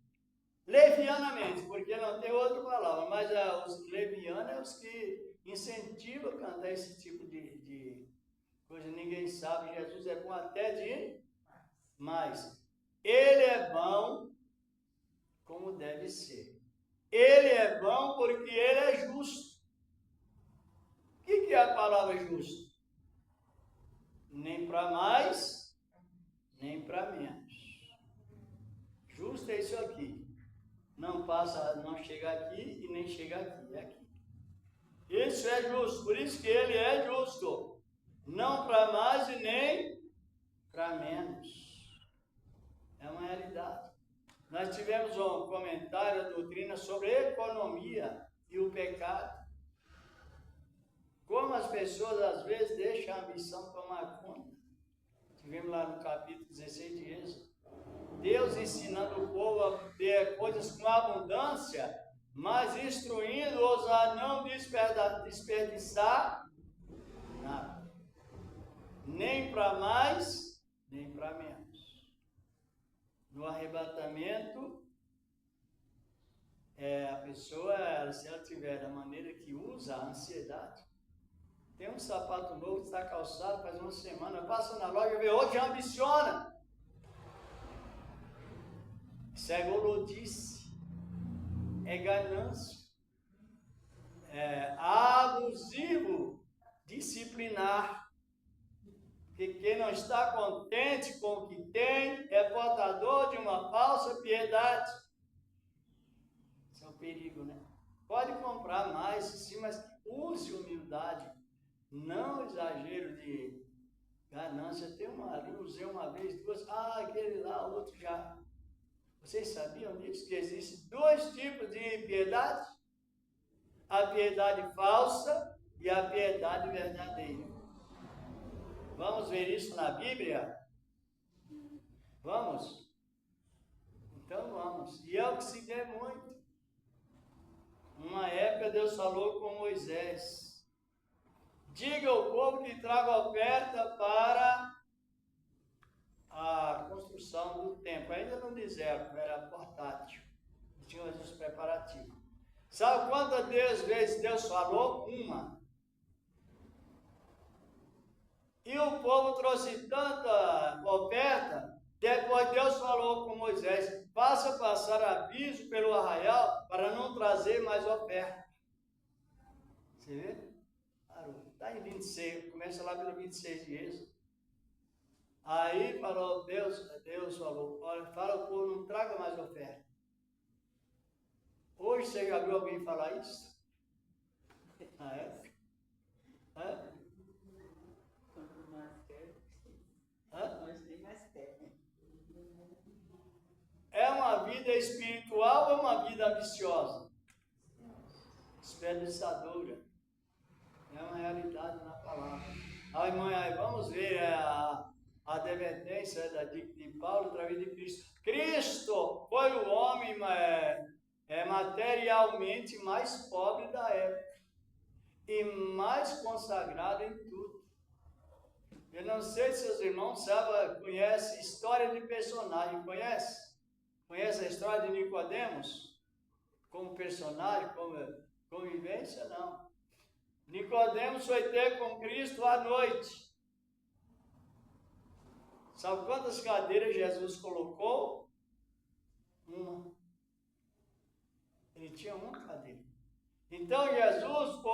levianamente, porque não tem outra palavra, mas os levianos é os que incentivam a cantar esse tipo de coisa. Ninguém sabe, Jesus é bom até de mais. Ele é bom como deve ser. Ele é bom porque ele é justo. O que é a palavra justo? Nem para mais, nem para menos. Justo é isso aqui. Não passa, não chega aqui e nem chega aqui, é aqui. Isso é justo, por isso que ele é justo. Não para mais e nem para menos. É uma realidade. Nós tivemos um comentário da doutrina sobre economia e o pecado. Como as pessoas às vezes deixam a ambição tomar conta. Tivemos lá no capítulo 16 de Êxodo. Deus ensinando o povo a ter coisas com abundância, mas instruindo-os a não desperdiçar nada. Nem para mais, nem para menos. No arrebatamento, a pessoa, se ela tiver da maneira que usa a ansiedade, tem um sapato novo que está calçado faz uma semana, passa na loja e vê outro, já ambiciona. Isso é golodice, é ganância, é abusivo, disciplinar. Porque quem não está contente com o que tem é portador de uma falsa piedade. Isso é um perigo, né? Pode comprar mais, sim, mas use humildade. Não exagero de ganância. Tem uma ali, usei uma vez, duas, aquele lá, outro já. Vocês sabiam disso? Que existem dois tipos de piedade? A piedade falsa e a piedade verdadeira. Vamos ver isso na Bíblia? Vamos? Então vamos. E é o que se vê muito. Uma época Deus falou com Moisés: diga ao povo que traga oferta para a construção do templo. Ainda no deserto, era portátil. Tinha os preparativos. Sabe quantas vezes Deus falou? Uma. E o povo trouxe tanta oferta, depois Deus falou com Moisés: faça passar aviso pelo arraial para não trazer mais oferta. Você vê? Parou. Está em 26, começa lá pelo 26 de Êxodo. Aí falou, Deus falou: olha, fala ao povo, não traga mais oferta. Hoje você já viu alguém falar isso? Na época? Quanto mais quer, Hã? nós nem mais quer. É uma vida espiritual ou uma vida ambiciosa? Desperdiçadora. É uma realidade na palavra. Aí, mãe, vamos ver a advertência de Paulo através de Cristo. Cristo foi o homem materialmente mais pobre da época e mais consagrado em tudo. Eu não sei se os irmãos conhecem história de personagem. Conhece a história de Nicodemos? Como personagem, como convivência? Não. Nicodemos foi ter com Cristo à noite. Sabe quantas cadeiras Jesus colocou? Uma. Ele tinha uma cadeira. Então Jesus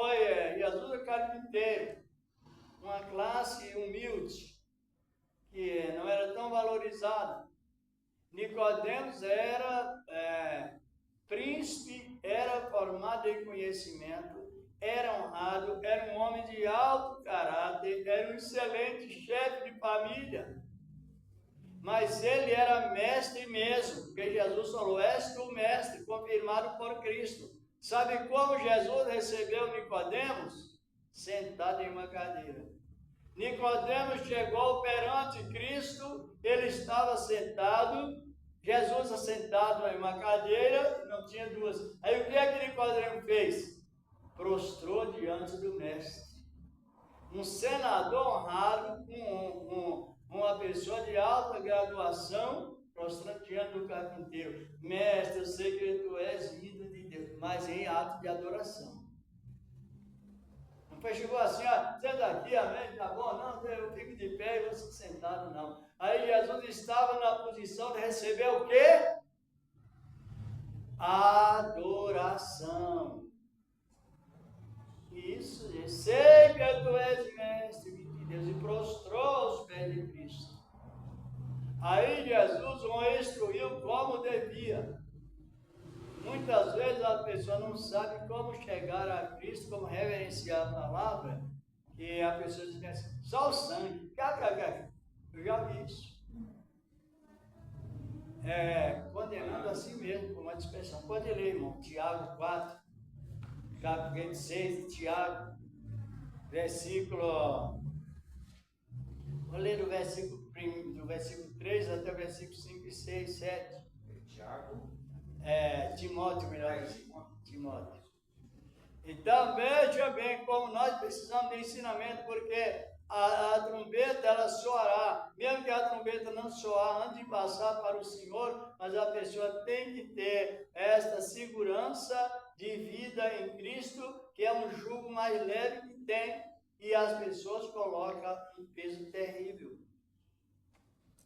é carpinteiro, uma classe humilde, que não era tão valorizada. Nicodemos era príncipe, era formado em conhecimento, era honrado, era um homem de alto caráter, era um excelente chefe de família. Mas ele era mestre mesmo, porque Jesus falou: és tu mestre, confirmado por Cristo. Sabe como Jesus recebeu Nicodemos? Sentado em uma cadeira. Nicodemos chegou perante Cristo, ele estava sentado, Jesus assentado em uma cadeira, não tinha duas. Aí o que é que Nicodemos fez? Prostrou diante do mestre. Um senador honrado, uma pessoa de alta graduação, prostrando diante do carpinteiro: mestre, eu sei que tu és vida de Deus, mas em ato de adoração. Não foi chegou assim: senta aqui, amém, tá bom? Não, eu fico de pé e você sentado, não. Aí Jesus estava na posição de receber o quê? Adoração. Isso, eu sei que tu és mestre de Deus, e prostrou aos pés de Cristo. Aí Jesus o instruiu como devia. Muitas vezes a pessoa não sabe como chegar a Cristo, como reverenciar a palavra, e a pessoa diz assim: só o sangue. Eu já vi isso. Condenando a si mesmo, com uma expressão. Pode ler, irmão, Tiago 4, capítulo 6 de Tiago, versículo. Vou ler do versículo 3 até o versículo 5 e 6, 7. Tiago. Timóteo, melhor dizer. Timóteo. Então, veja bem como nós precisamos de ensinamento, porque a trombeta, ela soará. Mesmo que a trombeta não soar antes de passar para o Senhor, mas a pessoa tem que ter esta segurança de vida em Cristo, que é um jugo mais leve que tem, e as pessoas colocam um peso terrível.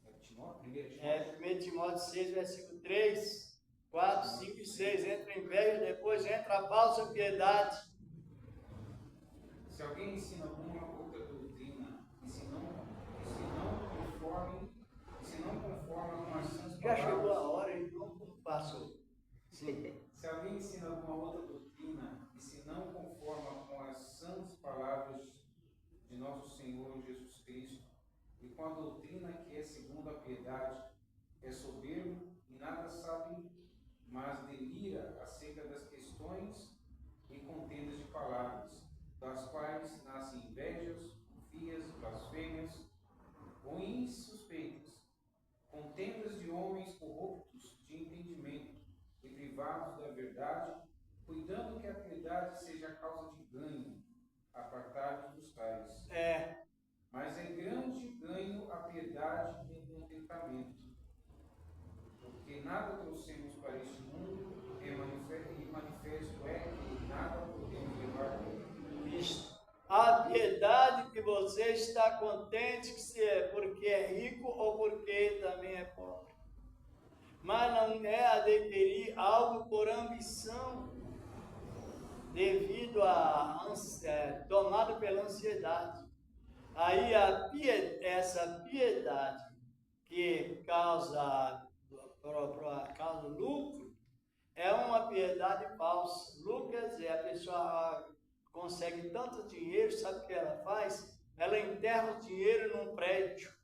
1 Timóteo 6, versículo 3, 4, 5 e 6. Entra a inveja, depois entra a falsa piedade. Se alguém ensina alguma outra doutrina, e se não conforma com as santas Já chegou a palavras... hora e não passou. Sim. Se alguém ensina alguma outra doutrina, e se não conforma com as santas palavras de nosso Senhor Jesus Cristo, e com a doutrina que é segundo a piedade, é soberbo e nada sabe privados da verdade, cuidando que a piedade seja causa de ganho, apartai-vos dos tais. Mas é grande ganho a piedade e o contentamento, porque nada trouxemos para este mundo, e manifesto é que nada podemos levar para ele. Isto. A piedade que você está contente que se é porque é rico ou porque também é pobre. Mas não é adquirir algo por ambição, devido tomado pela ansiedade. Aí essa piedade que causa lucro é uma piedade falsa. Lucro quer dizer, a pessoa consegue tanto dinheiro, sabe o que ela faz? Ela enterra o dinheiro num prédio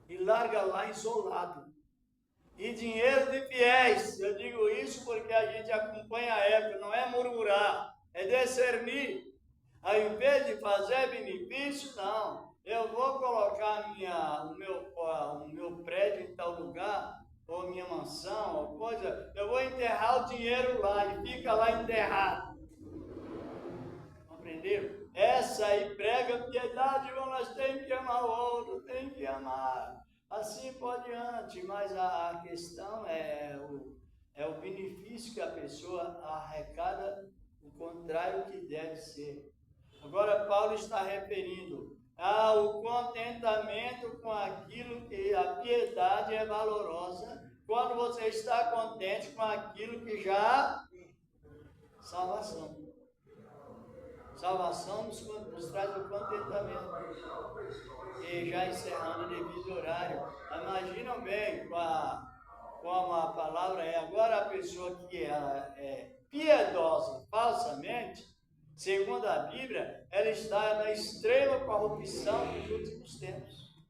e larga lá isolado. E dinheiro de fiéis, eu digo isso porque a gente acompanha a época, não é murmurar, é discernir. Ao invés de fazer benefício, não. Eu vou colocar o meu prédio em tal lugar, ou minha mansão, ou coisa, eu vou enterrar o dinheiro lá e fica lá enterrado. Compreenderam? Essa aí prega piedade, irmão, nós temos que amar o outro, tem que amar. Assim por diante, mas a questão é o benefício que a pessoa arrecada, o contrário que deve ser. Agora, Paulo está referindo ao contentamento com aquilo que a piedade é valorosa, quando você está contente com aquilo que já... Salvação. Salvação nos traz o contentamento. E já encerrando o devido horário, imaginam bem como a palavra é. Agora a pessoa que ela é piedosa falsamente, segundo a Bíblia, ela está na extrema corrupção dos últimos tempos.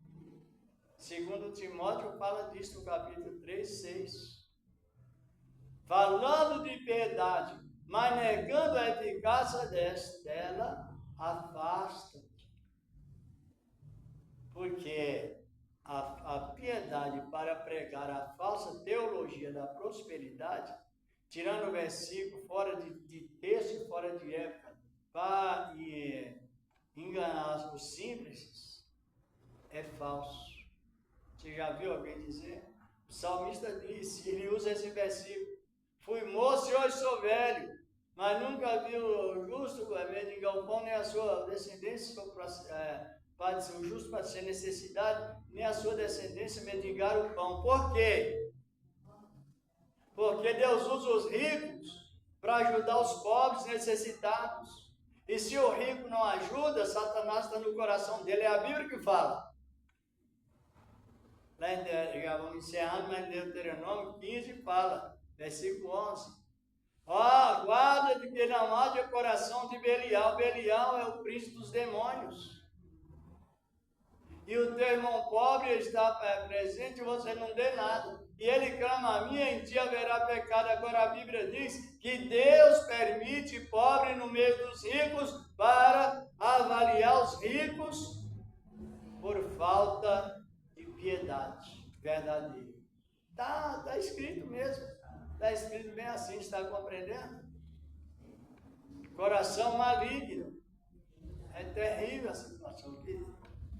Segundo Timóteo fala disso no capítulo 3, 6. Falando de piedade, mas negando a eficácia dela, afasta. Porque a piedade para pregar a falsa teologia da prosperidade, tirando o versículo fora de texto e fora de época, para enganar os simples, é falso. Você já viu alguém dizer? O salmista disse, ele usa esse versículo: fui moço e hoje sou velho, mas nunca vi o justo mendigar o pão, nem a sua descendência o justo para ser necessidade, nem a sua descendência mendigar o pão. Por quê? Porque Deus usa os ricos para ajudar os pobres necessitados. E se o rico não ajuda, Satanás está no coração dele. É a Bíblia que fala. Lá já vamos encerrando, mas em Deuteronômio 15 fala, versículo 11. Guarda de que não haja coração de Belial. Belial é o príncipe dos demônios. E o teu irmão pobre está presente e você não dê nada. E ele clama a mim, em ti haverá pecado. Agora a Bíblia diz que Deus permite pobre no meio dos ricos para avaliar os ricos por falta de piedade verdadeira. Está escrito mesmo. Está escrito bem assim, está compreendendo? Coração maligno. É terrível a situação aqui.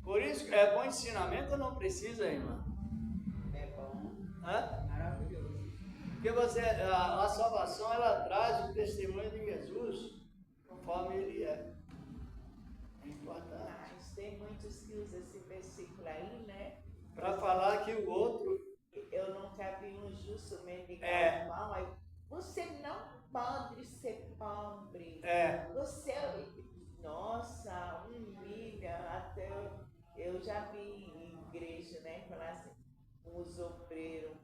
Por isso que é bom ensinamento, não precisa, irmã. É bom. Maravilhoso. Porque a salvação, ela traz o testemunho de Jesus conforme ele é. É importante. Mas tem muitos que usam esse versículo aí, né? Para falar que o outro... Eu nunca vi um justo mendigar o pão. Aí, você não pode ser pobre. Você, nossa, humilha até... Eu já vi em igreja, né, falar assim, os obreiros,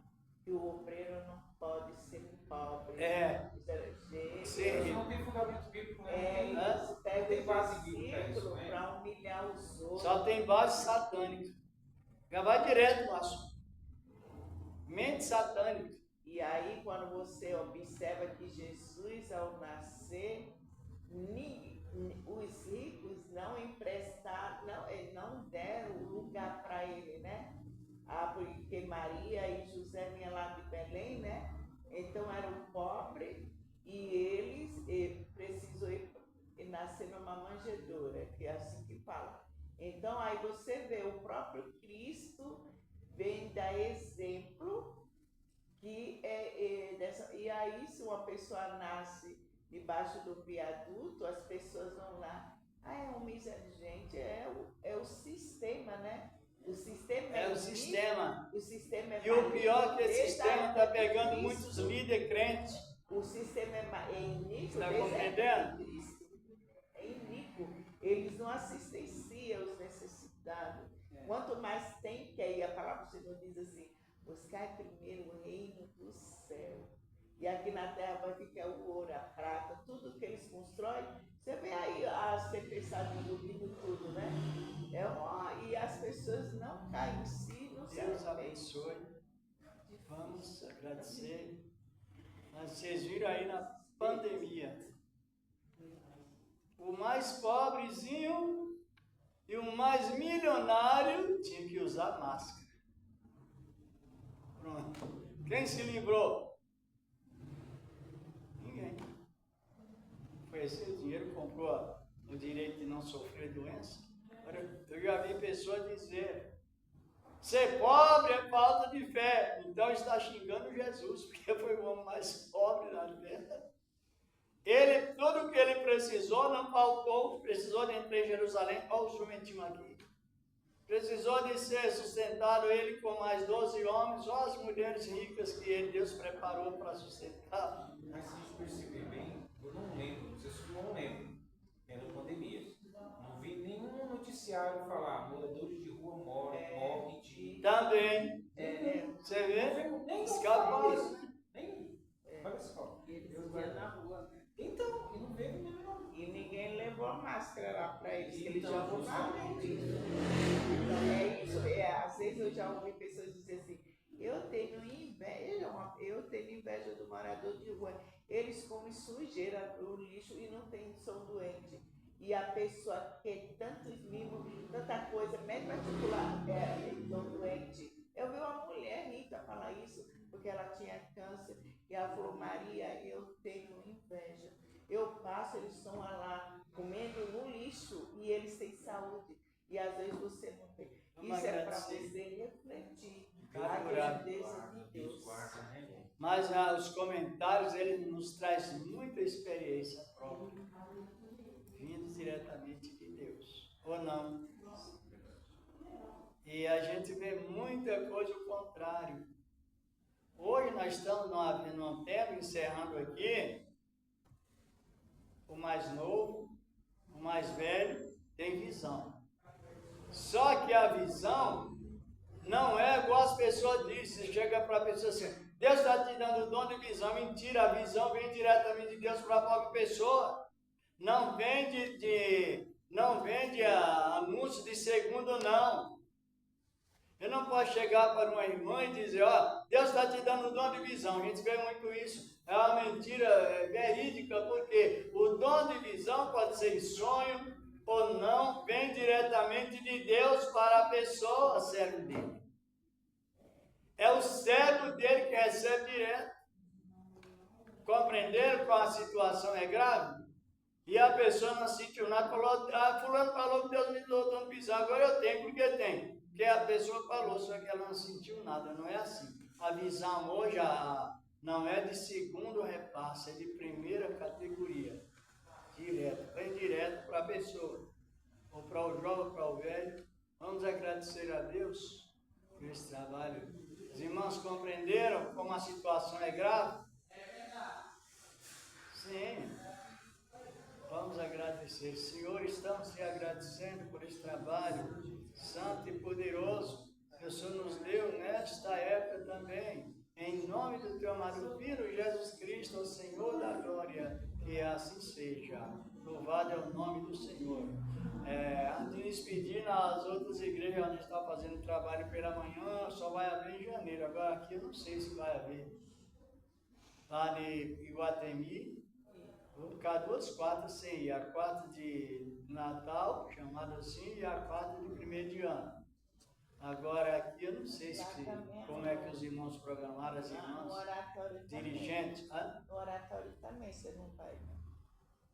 que o obreiro não pode ser pobre. Isso não tem fundamento bíblico, né? Isso não tem base bíblica isso, né? Para humilhar os outros. Só tem base satânica. Já vai direto no assunto. Mente satânica. E aí, quando você observa que Jesus, ao nascer, os ricos não emprestaram, não deram lugar para ele, né? Porque Maria e José vinham lá de Belém, né? Então eram pobres. pessoa nasce debaixo do viaduto, as pessoas vão lá. É um miséria, gente, é o sistema, né? O sistema É o sistema. O sistema é E o pior é que esse desde a sistema está época de pegando Cristo. muitos líderes crentes. O sistema é iníquo. Está desde a compreendendo? época de Cristo. É iníquo. Eles não assistenciam os necessitados. Quanto mais tem, que aí a palavra do Senhor diz assim: buscar primeiro o reino do céu. E aqui na terra vai ficar o ouro, a prata, tudo que eles constroem. Você vê aí as tempestades engolindo tudo, né? E as pessoas não caem em si, não se Deus arrependem. abençoe. Vamos agradecer. Mas vocês viram aí na pandemia, o mais pobrezinho e o mais milionário tinha que usar máscara. Pronto. Quem se livrou? Ninguém. Foi esse o dinheiro que comprou o direito de não sofrer doença. Eu já vi pessoas dizer: ser pobre é falta de fé. Então está xingando Jesus, porque foi o homem mais pobre da terra. Tudo que ele precisou não faltou. Precisou de entrar em Jerusalém. Olha o jumentinho aqui. Precisou de ser sustentado ele com mais 12 homens, só as mulheres ricas que Deus preparou para sustentar. Mas se a gente perceber bem, eu não lembro, não sei se eu não lembro, era pandemia. Não vi nenhum noticiário falar moradores de rua morrem de... Também. Você vê? Nem Escapou. Nem. Olha só. Eles iam na rua, né? Então, e não veio mesmo não. E ninguém levou a máscara lá para eles, que eles Então, já vão na mente. Então é isso. Às vezes eu já ouvi pessoas dizer assim: eu tenho inveja do morador de rua. Eles comem sujeira, o lixo, e não são doentes. E a pessoa quer tantos mimos, tanta coisa, médico particular, estão doente. Eu vi uma mulher rica falar isso, porque ela tinha câncer, e ela falou: Maria, eu tenho inveja. Eu passo, eles estão lá comendo no lixo e eles têm saúde. E às vezes você não tem. Isso é para você refletir a grandeza de Deus. Mas os comentários, ele nos traz muita experiência própria, vindo diretamente de Deus, ou não. E a gente vê muita coisa ao contrário. Hoje nós estamos num tempo, encerrando aqui, o mais novo, o mais velho, tem visão. Só que a visão não é igual as pessoas dizem. Você chega para a pessoa assim: Deus está te dando o dom de visão. Mentira, a visão vem diretamente de Deus para a própria pessoa. Não vende anúncio de segundo, não. Eu não posso chegar para uma irmã e dizer: Deus está te dando o dom de visão. A gente vê muito isso. É uma mentira verídica, porque o dom de visão pode ser em sonho ou não, vem diretamente de Deus para a pessoa, servo dele. É o servo dele que recebe direto. Compreenderam qual a situação é grave? E a pessoa não sentiu nada, falou: fulano falou que Deus me deu o dom de visão, agora eu tenho, porque tem. Porque a pessoa falou, só que ela não sentiu nada, não é assim. A visão hoje não é de segundo repasse, é de primeira categoria. Direto, vem direto para a pessoa, ou para o jovem, ou para o velho. Vamos agradecer a Deus por esse trabalho. Os irmãos compreenderam como a situação é grave? Sim. Vamos agradecer. Senhor, estamos te agradecendo por esse trabalho santo e poderoso que o Senhor nos deu nesta época também. Em nome do teu amado Filho, Jesus Cristo, o Senhor da glória, que assim seja. Louvado é o nome do Senhor. Antes de despedir, nas outras igrejas onde a gente está fazendo trabalho pela manhã, só vai haver em janeiro. Agora aqui eu não sei se vai haver. Lá de Iguatemi, vou ficar 2 quartas sem ir. A quarta de Natal, chamada assim, e a quarta de 1º de ano. Agora aqui eu não sei como é que os irmãos programaram, as irmãs dirigentes. No oratório também você não vai, né?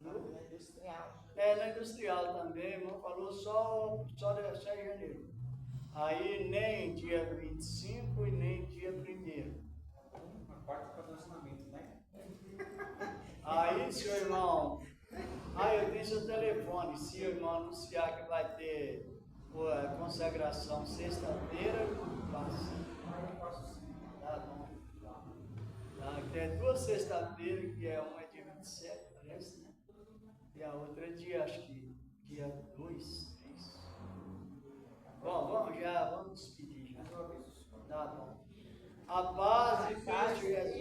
No industrial. No industrial também, o irmão falou só de janeiro. Aí nem dia 25 e nem dia 1º. Uma quarta para lançamento, né? Aí, se o irmão... eu tenho seu telefone. Se o irmão anunciar que vai ter a consagração sexta-feira, eu passo. Tá bom. Tá, que é 2 sexta-feiras, que é uma dia 27, parece, né? E a outra dia, acho que dia 2, 3. Bom, vamos despedir já. Tá bom. A paz de Cristo Jesus.